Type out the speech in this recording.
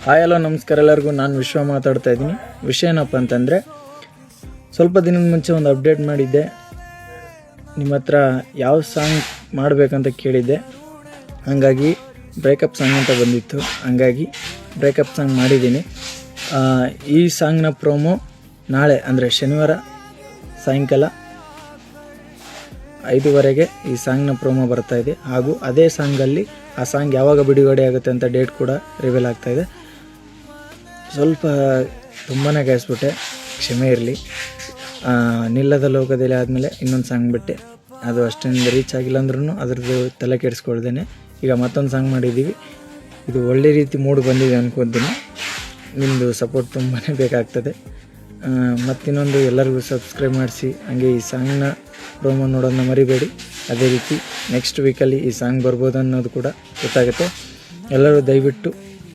Hi hello ನಮಸ್ಕಾರ ಎಲ್ಲರಿಗೂ. ನಾನು ವಿಶ್ವ ಮಾತಾಡ್ತಾ ಇದ್ದೀನಿ. ವಿಷಯ ಏನಪ್ಪ ಅಂತಂದರೆ, ಸ್ವಲ್ಪ ದಿನದ ಮುಂಚೆ ಒಂದು ಅಪ್ಡೇಟ್ ಮಾಡಿದ್ದೆ. ನಿಮ್ಮ ಹತ್ರ ಯಾವ ಸಾಂಗ್ ಮಾಡಬೇಕಂತ ಕೇಳಿದ್ದೆ. ಹಾಗಾಗಿ ಬ್ರೇಕಪ್ ಸಾಂಗ್ ಅಂತ ಬಂದಿತ್ತು. ಹಾಗಾಗಿ ಬ್ರೇಕಪ್ ಸಾಂಗ್ ಮಾಡಿದ್ದೀನಿ. ಈ ಸಾಂಗ್ನ ಪ್ರೋಮೋ ನಾಳೆ ಅಂದರೆ ಶನಿವಾರ ಸಾಯಂಕಾಲ 5:00 ಈ ಸಾಂಗ್ನ ಪ್ರೋಮೋ ಬರ್ತಾಯಿದೆ. ಹಾಗೂ ಅದೇ ಸಾಂಗಲ್ಲಿ ಆ ಸಾಂಗ್ ಯಾವಾಗ ಬಿಡುಗಡೆ ಆಗುತ್ತೆ ಅಂತ ಡೇಟ್ ಕೂಡ ರಿವೀಲ್ ಆಗ್ತಾಯಿದೆ. ಸ್ವಲ್ಪ ತುಂಬಾ ಗಾಯಿಸ್ಬಿಟ್ಟೆ, ಕ್ಷಮೆ ಇರಲಿ. ನಿಲ್ಲದ ಲೋಕದಲ್ಲಿ ಆದಮೇಲೆ ಇನ್ನೊಂದು ಸಾಂಗ್ ಬಿಟ್ಟೆ, ಅದು ಅಷ್ಟೊಂದು ರೀಚ್ ಆಗಿಲ್ಲ ಅಂದ್ರೂ ಅದ್ರದ್ದು ತಲೆ ಕೆಡಿಸ್ಕೊಳ್ದೇನೆ ಈಗ ಮತ್ತೊಂದು ಸಾಂಗ್ ಮಾಡಿದ್ದೀವಿ. ಇದು ಒಳ್ಳೆ ರೀತಿ ಮೂಡ್ ಬಂದಿದೆ ಅನ್ಕೊತೀನಿ. ನಿಮ್ಮದು ಸಪೋರ್ಟ್ ತುಂಬಾ ಬೇಕಾಗ್ತದೆ. ಮತ್ತಿನ್ನೊಂದು, ಎಲ್ಲರಿಗೂ ಸಬ್ಸ್ಕ್ರೈಬ್ ಮಾಡಿಸಿ. ಹಾಗೆ ಈ ಸಾಂಗ್ನ ಪ್ರೋಮೋ ನೋಡೋದನ್ನ ಮರಿಬೇಡಿ. ಅದೇ ರೀತಿ ನೆಕ್ಸ್ಟ್ ವೀಕಲ್ಲಿ ಈ ಸಾಂಗ್ ಬರ್ಬೋದು ಅನ್ನೋದು ಕೂಡ ಗೊತ್ತಾಗುತ್ತೆ. ಎಲ್ಲರೂ ದಯವಿಟ್ಟು